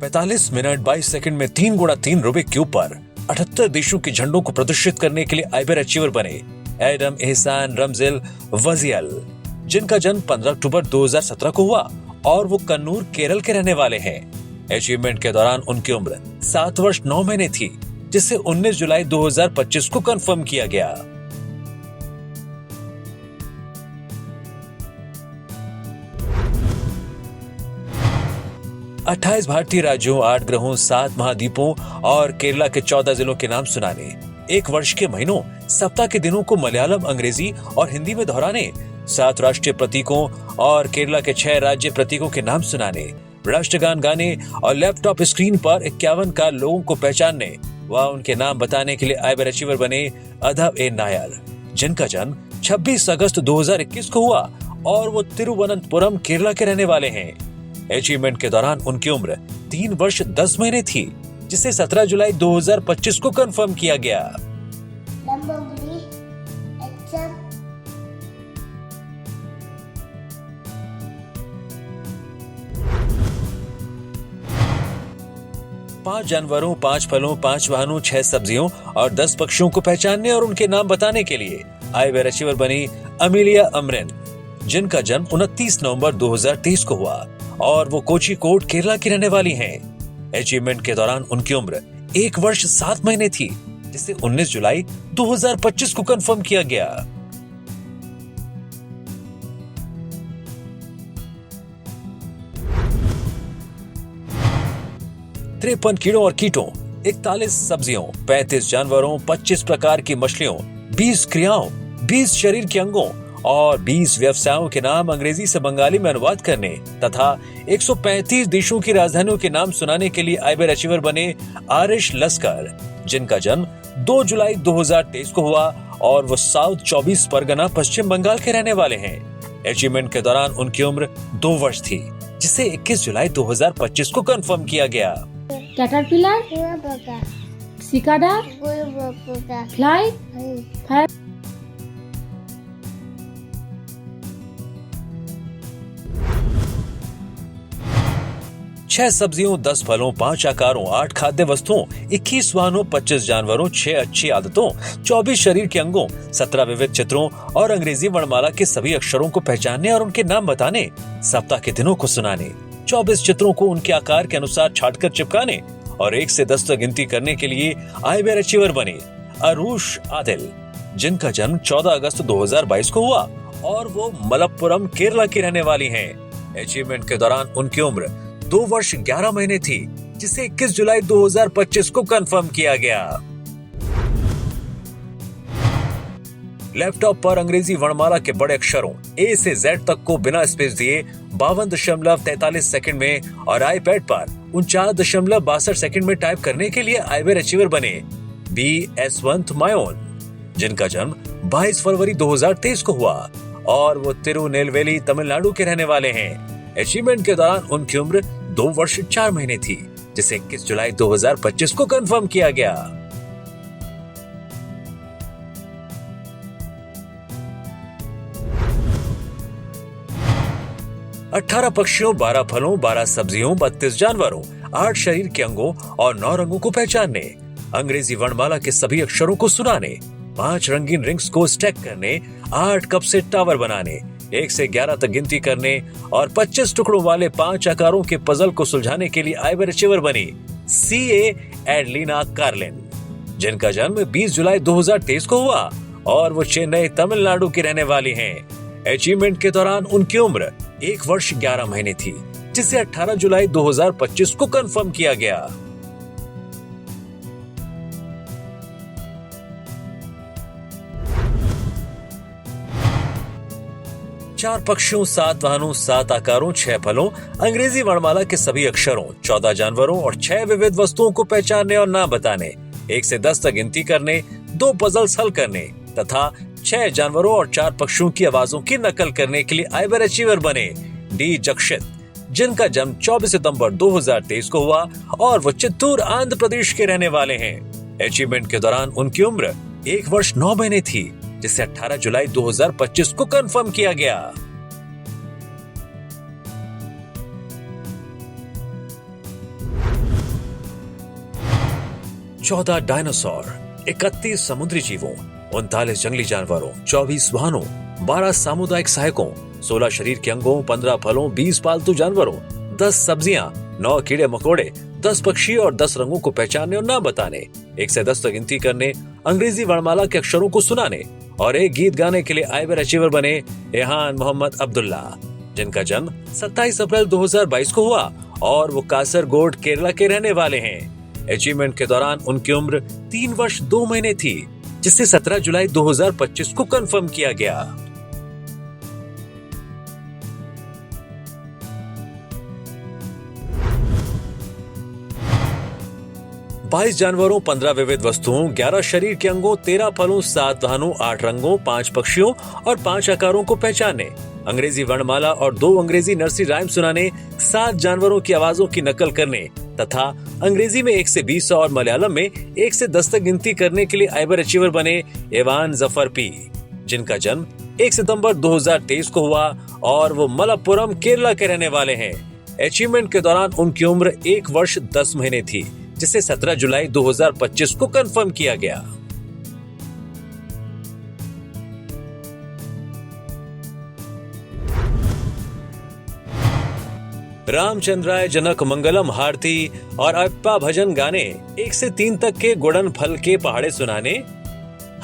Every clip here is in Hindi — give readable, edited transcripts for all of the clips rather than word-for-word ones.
45 मिनट 22 सेकंड में 3x3 रूबिक क्यूब पर 78 देशों के झंडों को प्रदर्शित करने के लिए आइबर अचीवर बने एडम एहसान रमजिल वजियल, जिनका जन्म 15 अक्टूबर 2017 को हुआ और वो कन्नूर केरल के रहने वाले हैं। अचीवमेंट के दौरान उनकी उम्र 7 वर्ष 9 महीने थी, जिसे 19 जुलाई 2025 को कंफर्म किया गया। अट्ठाईस भारतीय राज्यों, 8 ग्रहों, 7 महाद्वीपों और केरला के 14 जिलों के नाम सुनाने, एक वर्ष के महीनों, सप्ताह के दिनों को मलयालम, अंग्रेजी और हिंदी में दोहराने, 7 राष्ट्रीय प्रतीकों और केरला के 6 राज्य प्रतीकों के नाम सुनाने, राष्ट्रगान गाने और लैपटॉप स्क्रीन पर 51 का लोगों को पहचानने व उनके नाम बताने के लिए आइबर अचीवर बने अधव ए नायर, जिनका जन्म 26 अगस्त 2021 को हुआ और वो तिरुवनंतपुरम केरला के रहने वाले हैं। अचीवमेंट के दौरान उनकी उम्र 3 वर्ष 10 महीने थी, जिसे 17 जुलाई 2025 को कंफर्म किया गया। पांच जानवरों, 5 फलों, 5 वाहनों, 6 सब्जियों और 10 पक्षियों को पहचानने और उनके नाम बताने के लिए आइबर अचीवर बनी अमीलिया अमरिन, जिनका जन्म 29 नवंबर 2023 को हुआ और वो कोझिकोड केरला की रहने वाली हैं। अचीवमेंट के दौरान उनकी उम्र 1 वर्ष 7 महीने थी, जिसे 19 जुलाई 2025 को कंफर्म किया गया। तिरपन कीड़ों और कीटों, 41 सब्जियों, 35 जानवरों, 25 प्रकार की मछलियों, 20 क्रियाओं, 20 शरीर के अंगों और 20 व्यवसायों के नाम अंग्रेजी से बंगाली में अनुवाद करने तथा 135 देशों की राजधानियों के नाम सुनाने के लिए आइबर अचीवर बने आरिश लस्कर, जिनका जन्म 2 जुलाई 2023 को हुआ और वो साउथ 24 परगना पश्चिम बंगाल के रहने वाले हैं। अचीवमेंट के दौरान उनकी उम्र 2 वर्ष थी, जिसे 21 जुलाई 2025 को कंफर्म किया गया। कैटरपिलर, सिकाडा, फ्लाई, 6 सब्जियों, 10 फलों, 5 आकारों, 8 खाद्य वस्तुओं, 21 वाहनों, 25 जानवरों, 6 अच्छी आदतों, 24 शरीर के अंगों, 17 विविध चित्रों और अंग्रेजी वर्णमाला के सभी अक्षरों को पहचानने और उनके नाम बताने, सप्ताह के दिनों को सुनाने, 24 चित्रों को उनके आकार के अनुसार छांटकर चिपकाने और 1 से 10 तक गिनती करने के लिए आइबर अचीवर बने अरूश आदिल, जिनका जन्म 14 अगस्त 2022 को हुआ और वो मलप्पुरम केरला की रहने वाली हैं। अचीवमेंट के दौरान उनकी उम्र 2 वर्ष 11 महीने थी, जिसे 21 जुलाई 2025 को कंफर्म किया गया। लैपटॉप पर अंग्रेजी वर्णमाला के बड़े अक्षरों ए से जेड तक को बिना स्पेस दिए 52.43 सेकंड में और आईपैड पर 49.62 सेकंड में टाइप करने के लिए आइबर अचीवर बने बी एसवंत मायोन, जिनका जन्म 22 फरवरी 2023 को हुआ और वो तिरुनेलवेली तमिलनाडु के रहने वाले हैं। अचीवमेंट के दौरान उनकी उम्र 2 वर्ष 4 महीने थी, जिसे 21 जुलाई 2025 को कंफर्म किया गया। अठारह पक्षियों, 12 फलों, 12 सब्जियों, 32 जानवरों, 8 शरीर के अंगों और 9 रंगों को पहचानने, अंग्रेजी वर्णमाला के सभी अक्षरों को सुनाने, 5 रंगीन रिंग्स को स्टैक करने, 8 कप से टावर बनाने, 1 से 11 तक गिनती करने और 25 टुकड़ों वाले 5 आकारों के पजल को सुलझाने के लिए आइबर अचीवर बनी सीए एडलिना कार्लिन, जिनका जन्म 20 जुलाई 2023 को हुआ और वो चेन्नई तमिलनाडु की रहने वाली हैं। अचीवमेंट के दौरान उनकी उम्र 1 वर्ष 11 महीने थी, जिसे 18 जुलाई 2025 को कंफर्म किया गया। चार पक्षियों, 7 वाहनों, 7 आकारों, 6 फलों, अंग्रेजी वर्णमाला के सभी अक्षरों, 14 जानवरों और 6 विविध वस्तुओं को पहचानने और नाम बताने, 1 से 10 तक गिनती करने, 2 पजल्स हल करने तथा 6 जानवरों और 4 पक्षियों की आवाजों की नकल करने के लिए आइबर अचीवर बने डी जक्षित, जिनका जन्म 24 सितंबर 2023 को हुआ और वो चित्तूर आंध्र प्रदेश के रहने वाले हैं। अचीवमेंट के दौरान उनकी उम्र 1 वर्ष 9 महीने थी, जिसे 18 जुलाई 2025 को कंफर्म किया गया। 14 डायनासोर, 31 समुद्री जीवों, 39 जंगली जानवरों, 24 वाहनों, 12 सामुदायिक सहायकों, 16 शरीर के अंगों, 15 फलों, 20 पालतू जानवरों, 10 सब्जियां, 9 कीड़े मकोड़े, 10 पक्षी और 10 रंगों को पहचानने और नाम बताने, 1 से 10 तक गिनती करने, अंग्रेजी वर्णमाला के अक्षरों को सुनाने और एक गीत गाने के लिए आइबर अचीवर बने एहान मोहम्मद अब्दुल्ला, जिनका जन्म 27 अप्रैल 2022 को हुआ और वो कासरगोड केरला के रहने वाले हैं। अचीवमेंट के दौरान उनकी उम्र 3 वर्ष 2 महीने थी, जिसे 17 जुलाई 2025 को कंफर्म किया गया। बाईस जानवरों, 15 विविध वस्तुओं, 11 शरीर के अंगों, 13 फलों, 7 वाहनों, 8 रंगों, 5 पक्षियों और 5 आकारों को पहचानने, अंग्रेजी वर्णमाला और 2 अंग्रेजी नर्सरी राइम सुनाने, 7 जानवरों की आवाजों की नकल करने तथा अंग्रेजी में 1 से 20 और मलयालम में 1 से 10 तक गिनती करने के लिए आइबर अचीवर बने एवान जफर पी, जिनका जन्म 1 सितंबर 2023 को हुआ और वो मलप्पुरम केरला के रहने वाले हैं। अचीवमेंट के दौरान उनकी उम्र 1 वर्ष 10 महीने थी, जिसे 17 जुलाई 2025 को कंफर्म किया गया। रामचंद्राय जनक मंगलम हारती और अप्पा भजन गाने, 1 से 3 तक के गुड़न फल के पहाड़े सुनाने,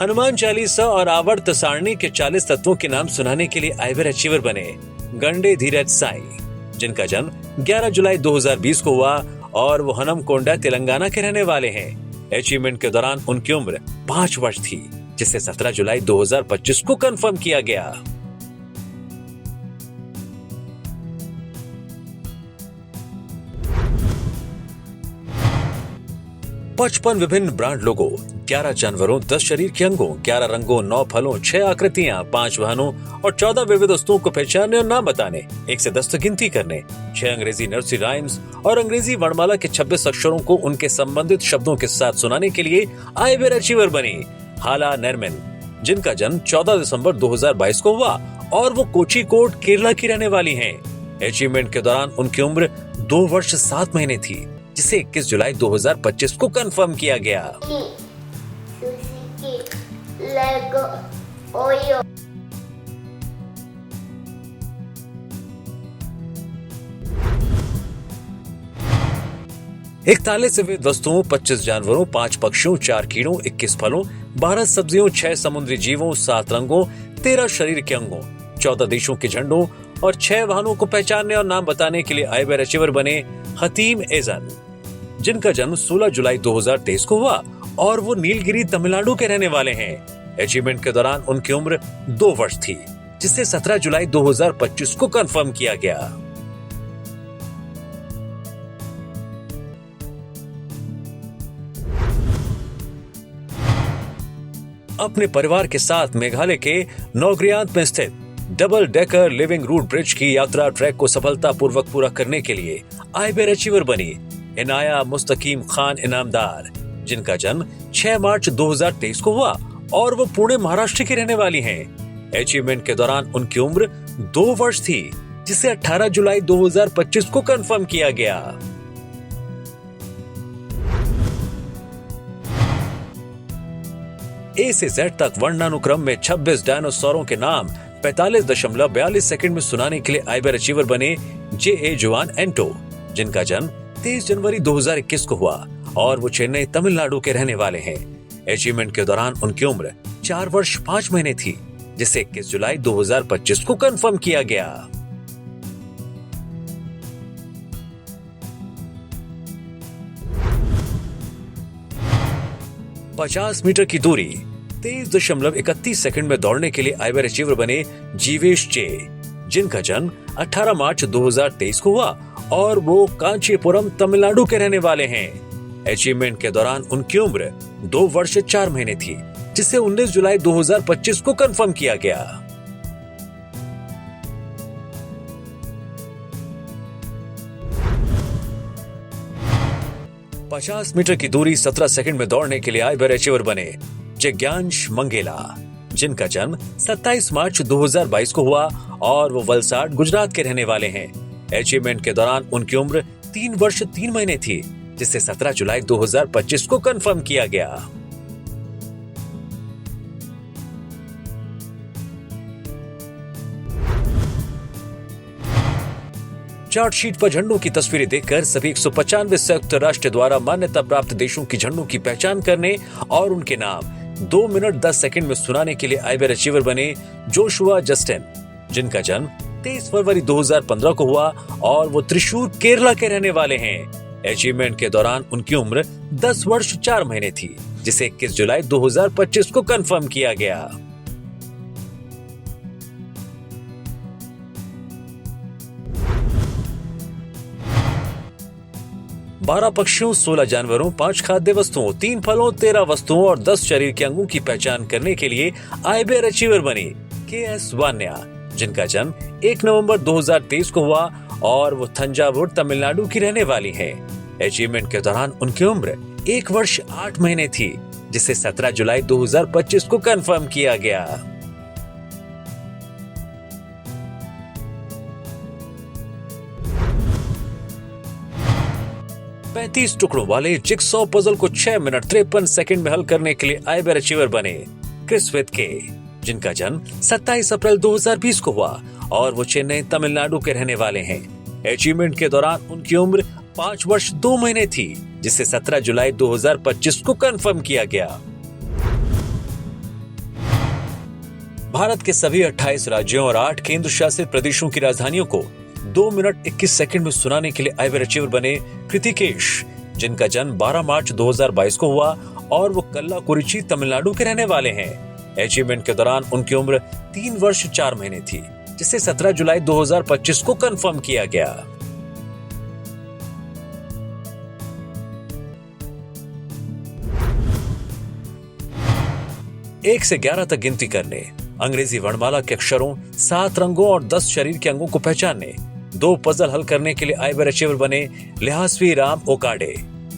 हनुमान चालीसा और आवर्त सारणी के 40 तत्वों के नाम सुनाने के लिए आइबर अचीवर बने गंडे धीरज साई, जिनका जन्म 11 जुलाई 2020 को हुआ और वो हनमकोंडा तेलंगाना के रहने वाले हैं। अचीवमेंट के दौरान उनकी उम्र 5 वर्ष थी, जिसे 17 जुलाई 2025 को कंफर्म किया गया। पचपन विभिन्न ब्रांड लोगो, 11 जानवरों, 10 शरीर के अंगों, 11 रंगों, 9 फलों, 6 आकृतियां, 5 वाहनों और 14 विविध वस्तुओं को पहचानने और नाम बताने, 1 से 10 तक गिनती करने, 6 अंग्रेजी नर्सरी राइम्स और अंग्रेजी वर्णमाला के 26 अक्षरों को उनके संबंधित शब्दों के साथ सुनाने के लिए आइबर अचीवर बनी हाला नरमन, जिनका जन्म 14 दिसंबर 2022 को हुआ और वो कोचिकोड केरला की रहने वाली हैं। अचीवमेंट के दौरान उनकी उम्र 2 वर्ष 7 महीने थी, जिसे 21 जुलाई 2025 को कंफर्म किया गया। लेगो ओयो 41 विविध वस्तुओं, 25 जानवरों, 5 पक्षियों, 4 कीड़ों, 21 फलों, 12 सब्जियों, 6 समुद्री जीवों, 7 रंगों, 13 शरीर के अंगों, 14 देशों के झंडों और 6 वाहनों को पहचानने और नाम बताने के लिए आइबर अचीवर बने हतीम एजन, जिनका जन्म 16 जुलाई 2023 को हुआ और वो नीलगिरी तमिलनाडु के रहने वाले हैं। अचीवमेंट के दौरान उनकी उम्र 2 वर्ष थी, जिसे 17 जुलाई 2025 को कंफर्म किया गया। अपने परिवार के साथ मेघालय के नौग्रियांत में स्थित double decker living root bridge की यात्रा ट्रैक को सफलतापूर्वक पूरा करने के लिए आइबर अचीवर बनी इनाया मुस्तकीम खान इनामदार, जिनका जन्म 6 मार्च 2023 को हुआ और वो पुणे महाराष्ट्र की रहने वाली हैं। अचीवमेंट के दौरान उनकी उम्र 2 वर्ष थी, जिसे 18 जुलाई 2025 को कंफर्म किया गया। ए से जेड तक वर्णानुक्रम में 26 डायनासोरों के नाम 45.42 सेकंड में सुनाने के लिए आइबर अचीवर बने जे जुआन एंटो, जिनका जन्म 23 जनवरी 2021 को हुआ और वो चेन्नई तमिलनाडु के रहने वाले हैं। अचीवमेंट के दौरान उनकी उम्र 4 वर्ष 5 महीने थी, जिसे 21 जुलाई 2025 को कंफर्म किया गया। पचास मीटर की दूरी 23.31 सेकंड में दौड़ने के लिए आइबर अचीवर बने जीवेश जे, जिनका जन्म 18 मार्च 2023 को हुआ और वो कांचीपुरम तमिलनाडु के रहने वाले हैं। अचीवमेंट के दौरान उनकी उम्र 2 वर्ष 4 महीने थी, जिसे 19 जुलाई 2025 को कंफर्म किया गया। पचास मीटर की दूरी 17 सेकंड में दौड़ने के लिए आइबर अचीवर बने जिज्ञांश मंगेला, जिनका जन्म 27 मार्च 2022 को हुआ और वो वलसाड गुजरात के रहने वाले हैं। अचीवमेंट के दौरान उनकी उम्र 3 वर्ष 3 महीने थी, जिसे 17 जुलाई 2025 को कंफर्म किया गया। चार्टशीट पर झंडों की तस्वीरें देखकर सभी 195 संयुक्त राष्ट्र द्वारा मान्यता प्राप्त देशों की झंडों की पहचान करने और उनके नाम 2 मिनट 10 सेकंड में सुनाने के लिए आइबर अचीवर बने जोशुआ जस्टिन, जिनका जन्म 23 फरवरी 2015 को हुआ और वो त्रिशूर केरला के रहने वाले हैं। अचीवमेंट के दौरान उनकी उम्र 10 वर्ष 4 महीने थी, जिसे 21 जुलाई 2025 को कंफर्म किया गया। बारह पक्षियों, 16 जानवरों, 5 खाद्य वस्तुओं, 3 फलों, 13 वस्तुओं और 10 शरीर के अंगों की पहचान करने के लिए आइबर अचीवर बनी के.एस. वान्या, जिनका जन्म 1 नवंबर 2023 को हुआ और वो तंजावुर, तमिलनाडु की रहने वाली हैं। अचीवमेंट के दौरान उनकी उम्र 1 वर्ष 8 महीने थी, जिसे 17 जुलाई 2025 को कंफर्म किया गया। पैंतीस टुकड़ों वाले जिगसॉ पजल को 6 मिनट 53 सेकंड में हल करने के लिए आइबर अचीवर बने क्रिस वित्के, जिनका जन्म 27 अप्रैल 2020 को हुआ और वो चेन्नई, तमिलनाडु के रहने वाले हैं। अचीवमेंट के दौरान उनकी उम्र 5 वर्ष 2 महीने थी, जिसे 17 जुलाई 2025 को कंफर्म किया गया। भारत के सभी 28 राज्यों और 8 केंद्र शासित प्रदेशों की राजधानियों को 2 मिनट 21 सेकंड में सुनाने के लिए आइबर अचीवर बने कृतिकेश, जिनका जन्म 12 मार्च 2022 को हुआ और वो कल्लाकुरिची, तमिलनाडु के रहने वाले हैं। अचीवमेंट के दौरान उनकी उम्र 3 वर्ष 4 महीने थी, जिसे 17 जुलाई 2025 को कंफर्म किया गया। एक से 11 तक गिनती करने, अंग्रेजी वर्णमाला के अक्षरों, 7 रंगों और 10 शरीर के अंगों को पहचानने, 2 पजल हल करने के लिए आइबर अचीवर बने लिहासवी राम ओकाडे,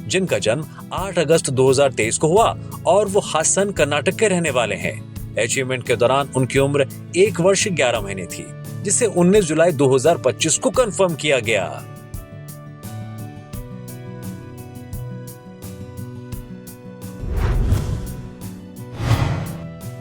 जिनका जन्म 8 अगस्त 2023 को हुआ और वो हासन, कर्नाटक के रहने वाले हैं। अचीवमेंट के दौरान उनकी उम्र 1 वर्ष 11 महीने थी, जिसे 19 जुलाई 2025 को कंफर्म किया गया।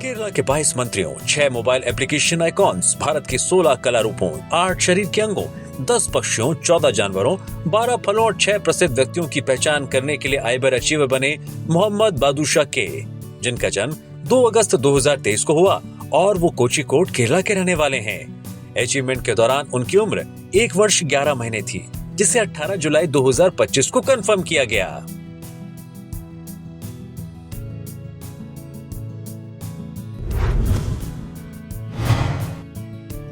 केरला के 22 मंत्रियों, 6 मोबाइल एप्लीकेशन आइकॉन्स, भारत के 16 कला रूपों, 8 शरीर के अंगों, 10 पक्षियों, 14 जानवरों, 12 फलों और 6 प्रसिद्ध व्यक्तियों की पहचान करने के लिए आइबर अचीवर बने मोहम्मद बादुशाह के, जिनका जन्म 2 अगस्त 2023 को हुआ और वो कोचिकोड, केरला के रहने वाले हैं। अचीवमेंट के दौरान उनकी उम्र 1 वर्ष 11 महीने थी, जिसे 18 जुलाई 2025 को कंफर्म किया गया।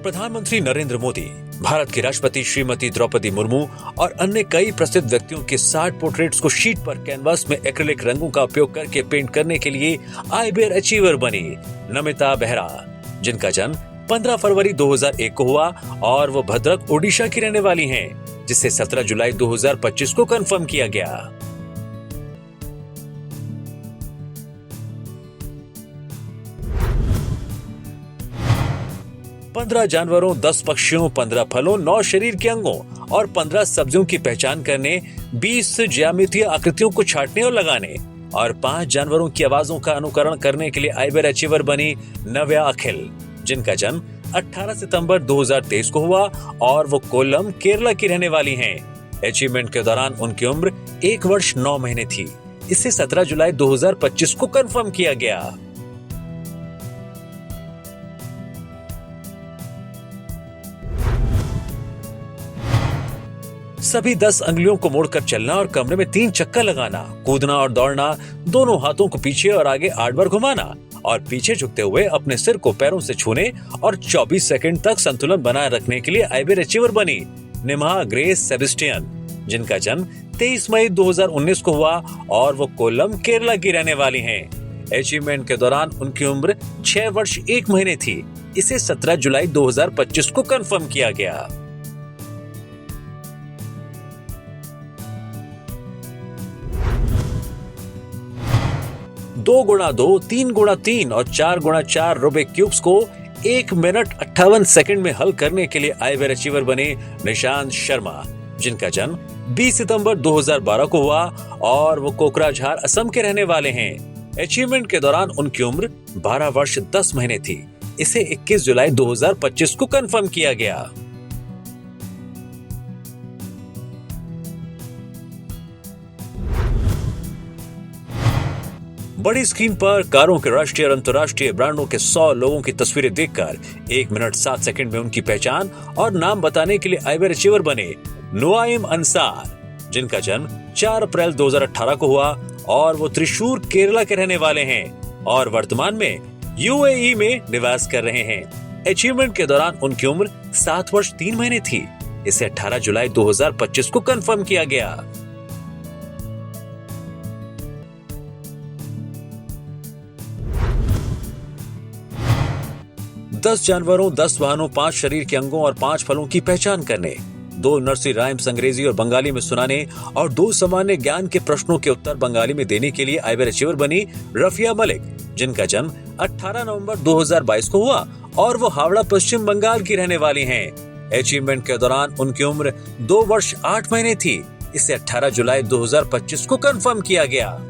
प्रधानमंत्री नरेंद्र मोदी, भारत के राष्ट्रपति श्रीमती द्रौपदी मुर्मू और अन्य कई प्रसिद्ध व्यक्तियों के 60 पोर्ट्रेट्स को शीट पर कैनवास में एक्रिलिक रंगों का उपयोग करके पेंट करने के लिए आइबर अचीवर बनी नमिता बेहरा, जिनका जन्म 15 फरवरी 2001 को हुआ और वो भद्रक, ओडिशा की रहने वाली हैं, जिसे 17 जुलाई 2025 को कंफर्म किया गया। पंद्रह जानवरों, 10 पक्षियों, 15 फलों, 9 शरीर के अंगों और 15 सब्जियों की पहचान करने, 20 ज्यामितीय आकृतियों को छांटने और लगाने और 5 जानवरों की आवाजों का अनुकरण करने के लिए आइबर अचीवर बनी नव्या अखिल, जिनका जन्म 18 सितंबर 2023 को हुआ और वो कोल्लम, केरला की रहने वाली हैं। अचीवमेंट के दौरान उनकी उम्र 1 वर्ष 9 महीने थी। इसे 17 जुलाई 2025 को कंफर्म किया गया। सभी 10 अंगुलियों को मोड़कर चलना और कमरे में 3 चक्कर लगाना, कूदना और दौड़ना, दोनों हाथों को पीछे और आगे 8 बार घुमाना और पीछे झुकते हुए अपने सिर को पैरों से छूने और 24 सेकंड तक संतुलन बनाए रखने के लिए आइबर अचीवर बनी निम्हा ग्रेस सेबेस्टियन, जिनका जन्म 23 मई 2019 को हुआ और वो कोल्लम, केरला की रहने वाली हैं। अचीवमेंट के दौरान उनकी उम्र 6 वर्ष 1 महीने थी। इसे 17 जुलाई 2025 को कंफर्म किया गया। दो गुणा 2, 3 गुणा 3 और 4 गुणा 4 रूबिक क्यूब्स को 1 मिनट 58 सेकंड में हल करने के लिए आइबर अचीवर बने निशांत शर्मा, जिनका जन्म 20 सितंबर 2012 को हुआ और वो कोकराझार असम के रहने वाले हैं। अचीवमेंट के दौरान उनकी उम्र 12 वर्ष 10 महीने थी। इसे 21 जुलाई 2025 को कंफर्म किया गया। बड़ी स्क्रीन पर कारों के राष्ट्रीय और अंतर्राष्ट्रीय ब्रांडों के 100 लोगों की तस्वीरें देखकर 1 मिनट 7 सेकंड में उनकी पहचान और नाम बताने के लिए आइबर अचीवर बने नुआइम अंसार, जिनका जन्म 4 अप्रैल 2018 को हुआ और वो त्रिशूर केरला के रहने वाले हैं और वर्तमान में यूएई में निवास कर रहे हैं। अचीवमेंट के दौरान उनकी उम्र 7 वर्ष 3 महीने थी। इसे 18 जुलाई 2025 को कंफर्म किया गया। 10 जानवरों, 10 वाहनों, 5 शरीर के अंगों और 5 फलों की पहचान करने, 2 नर्सरी राइम्स अंग्रेजी और बंगाली में सुनाने और 2 सामान्य ज्ञान के प्रश्नों के उत्तर बंगाली में देने के लिए आइबर अचीवर बनी रफिया मलिक, जिनका जन्म 18 नवंबर 2022 को हुआ और वो हावड़ा पश्चिम बंगाल की रहने वाली हैं। अचीवमेंट के दौरान उनकी उम्र 2 वर्ष 8 महीने थी। इसे 18 जुलाई 2025 को कंफर्म किया गया।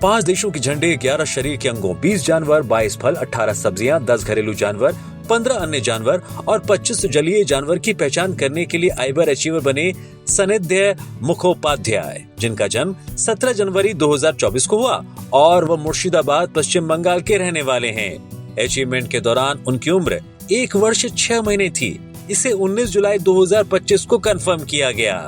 पांच देशों के झंडे, 11 शरीर के अंगों, 20 जानवर, 22 फल, 18 सब्जियां, 10 घरेलू जानवर, 15 अन्य जानवर और 25 जलीय जानवर की पहचान करने के लिए आइबर अचीवर बने सनिध्य मुखोपाध्याय, जिनका जन्म 17 जनवरी 2024 को हुआ और वह मुर्शिदाबाद पश्चिम बंगाल के रहने वाले हैं। अचीवमेंट के दौरान उनकी उम्र 1 वर्ष 6 महीने थी। इसे 19 जुलाई 2025 को कंफर्म किया गया।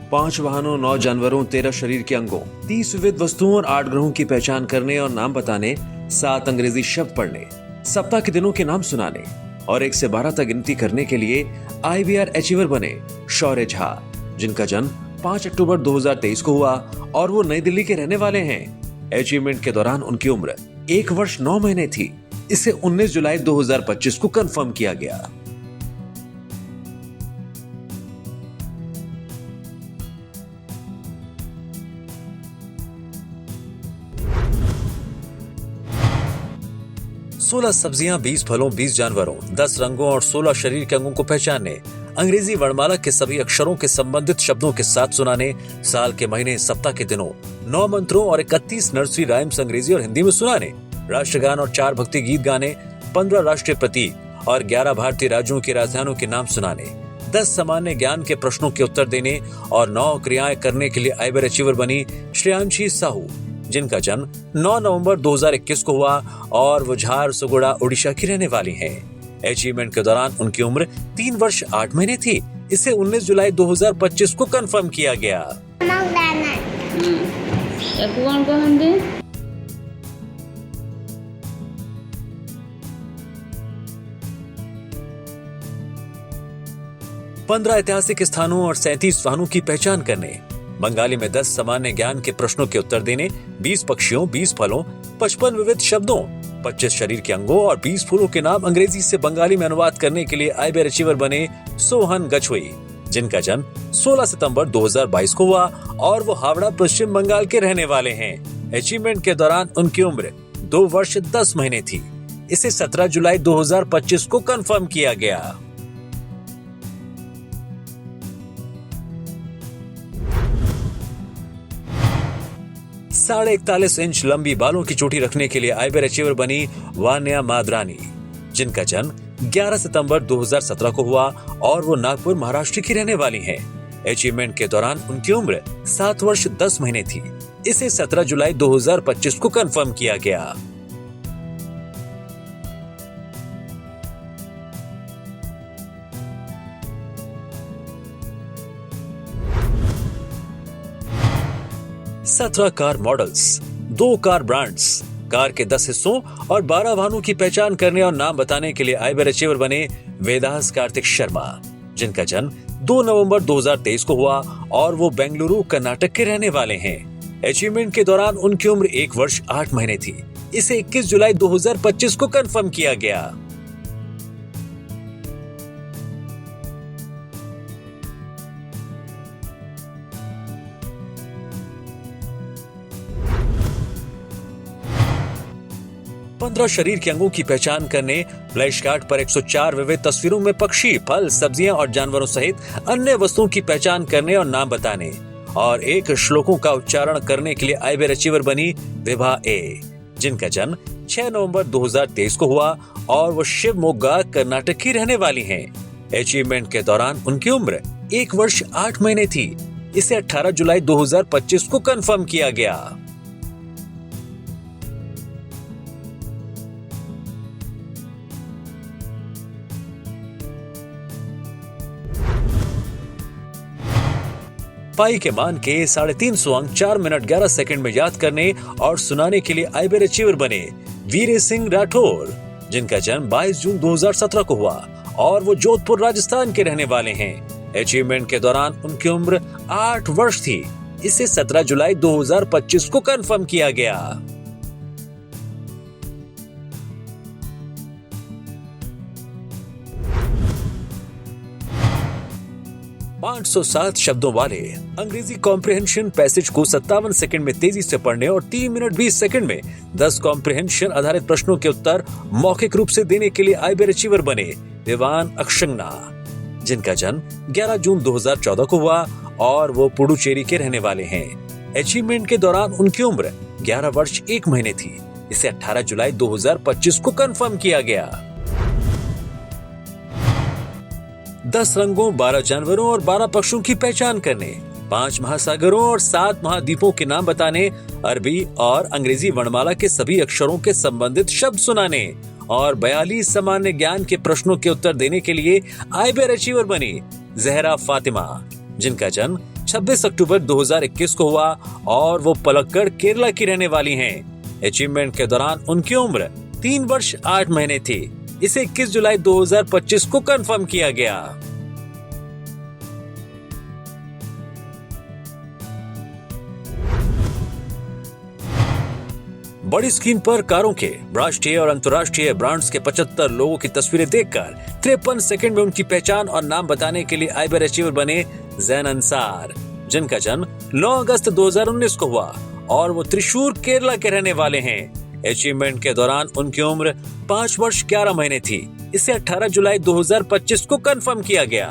पांच वाहनों, 9 जानवरों, 13 शरीर के अंगों, 30 विविध वस्तुओं और 8 ग्रहों की पहचान करने और नाम बताने, 7 अंग्रेजी शब्द पढ़ने, सप्ताह के दिनों के नाम सुनाने और 1 से 12 तक गिनती करने के लिए आईबीआर अचीवर बने शौर्य झा, जिनका जन्म 5 अक्टूबर 2023 को हुआ और वो नई दिल्ली के रहने वाले हैं। अचीवमेंट के दौरान उनकी उम्र 1 वर्ष 9 महीने थी। इसे 19 जुलाई 2025 को कंफर्म किया गया। सोलह सब्जियां, 20 फलों, 20 जानवरों, 10 रंगों और 16 शरीर के अंगों को पहचानने, अंग्रेजी वर्णमाला के सभी अक्षरों के संबंधित शब्दों के साथ सुनाने, साल के महीने, सप्ताह के दिनों, 9 मंत्रों और 31 नर्सरी राइम्स अंग्रेजी और हिंदी में सुनाने, राष्ट्रगान और 4 भक्ति गीत गाने, 15 राष्ट्रीय प्रतीक और 11 भारतीय राज्यों की राजधानियों के नाम सुनाने, 10 सामान्य ज्ञान के प्रश्नों के उत्तर देने और 9 क्रियाएं करने के लिए आइबर अचीवर बनी श्रेयांशी साहू, जिनका जन्म 9 नवंबर 2021 को हुआ और वो झारसुगुड़ा उड़ीसा की रहने वाली हैं। अचीवमेंट के दौरान उनकी उम्र 3 वर्ष 8 महीने थी। इसे 19 जुलाई 2025 को कंफर्म किया गया। कौन कौन दे? पंद्रह ऐतिहासिक स्थानों और 37 वाहनों की पहचान करने, बंगाली में 10 सामान्य ज्ञान के प्रश्नों के उत्तर देने, 20 पक्षियों, 20 फलों, 55 विविध शब्दों, 25 शरीर के अंगों और 20 फूलों के नाम अंग्रेजी से बंगाली में अनुवाद करने के लिए आइबर अचीवर बने सोहन गचुई, जिनका जन्म 16 सितंबर 2022 को हुआ और वो हावड़ा पश्चिम बंगाल के रहने वाले हैं। अचीवमेंट के दौरान उनकी उम्र 2 वर्ष 10 महीने थी। इसे 17 जुलाई 2025 को कंफर्म किया गया। साढ़े 41 इंच लंबी बालों की चोटी रखने के लिए आइबर अचीवर बनी वान्या मादरानी, जिनका जन्म 11 सितंबर 2017 को हुआ और वो नागपुर महाराष्ट्र की रहने वाली हैं। अचीवमेंट के दौरान उनकी उम्र 7 वर्ष 10 महीने थी। इसे 17 जुलाई 2025 को कंफर्म किया गया। सत्रह car models, 2 car brands, car के 10 हिस्सों और 12 वाहनों की पहचान करने और नाम बताने के लिए आइबर अचीवर बने वेदास कार्तिक शर्मा, जिनका जन्म 2 नवंबर 2023 को हुआ और वो बेंगलुरु कर्नाटक के रहने वाले हैं। अचीवमेंट के दौरान उनकी उम्र 1 वर्ष 8 महीने थी। इसे 21 जुलाई 2025 को कंफर्म किया गया। 15 शरीर के अंगों की पहचान करने, फ्लैश कार्ड पर 104 विविध तस्वीरों में पक्षी, फल, सब्जियां और जानवरों सहित अन्य वस्तुओं की पहचान करने और नाम बताने, और 1 श्लोकों का उच्चारण करने के लिए आईबीए अचीवर बनी विभा ए, जिनका जन्म 6 नवंबर 2023 को हुआ और वो शिवमोग्गा, कर्नाटक की रहने वाली हैं। अचीवमेंट के दौरान उनकी उम्र 1 वर्ष 8 महीने थी। इसे 18 जुलाई 2025 को कंफर्म किया गया। 5 के मान के 350 अंक 4 मिनट 11 सेकंड में याद करने और सुनाने के लिए आईबीए अचीवर बने वीर सिंह राठौर, जिनका जन्म 22 जून 2017 को हुआ और वो जोधपुर, राजस्थान के रहने वाले हैं। अचीवमेंट के दौरान उनकी उम्र 8 वर्ष थी। इसे 17 जुलाई 2025 को कंफर्म किया गया। पांच 507 शब्दों वाले अंग्रेजी कॉम्प्रिहेंशन पैसेज को 57 सेकंड में तेजी से पढ़ने और 3 मिनट 20 सेकंड में 10 कॉम्प्रिहेंशन आधारित प्रश्नों के उत्तर मौखिक रूप से देने के लिए आईबीए अचीवर बने विवान अक्षंगना, जिनका जन्म 11 जून 2014 को हुआ और वो पुडुचेरी के रहने वाले हैं। अचीवमेंट के दौरान उनकी उम्र 11 वर्ष 1 महीने थी। इसे 18 जुलाई 2025 को कंफर्म किया गया। 10 रंगों, 12 जानवरों और 12 पक्षियों की पहचान करने, 5 महासागरों और 7 महाद्वीपों के नाम बताने, अरबी और अंग्रेजी वर्णमाला के सभी अक्षरों के संबंधित शब्द सुनाने और 42 सामान्य ज्ञान के प्रश्नों के उत्तर देने के लिए आईबीए अचीवर बनी जहरा फातिमा, जिनका जन्म 26 अक्टूबर 2021 को हुआ और वो पलक्कड़, केरला की रहने वाली हैं। अचीवमेंट के दौरान उनकी उम्र 3 वर्ष 8 महीने थी। इसे 21 जुलाई 2025 को कंफर्म किया गया। बड़ी स्क्रीन पर कारों के राष्ट्रीय और अंतर्राष्ट्रीय ब्रांड्स के 75 लोगों की तस्वीरें देखकर 53 सेकंड में उनकी पहचान और नाम बताने के लिए आईबीए अचीवर बने जैन अंसार, जिनका जन्म 9 अगस्त 2019 को हुआ और वो त्रिशूर, केरला के रहने वाले हैं। अचीवमेंट के दौरान उनकी उम्र 5 वर्ष 11 महीने थी। इसे 18 जुलाई 2025 को कंफर्म किया गया।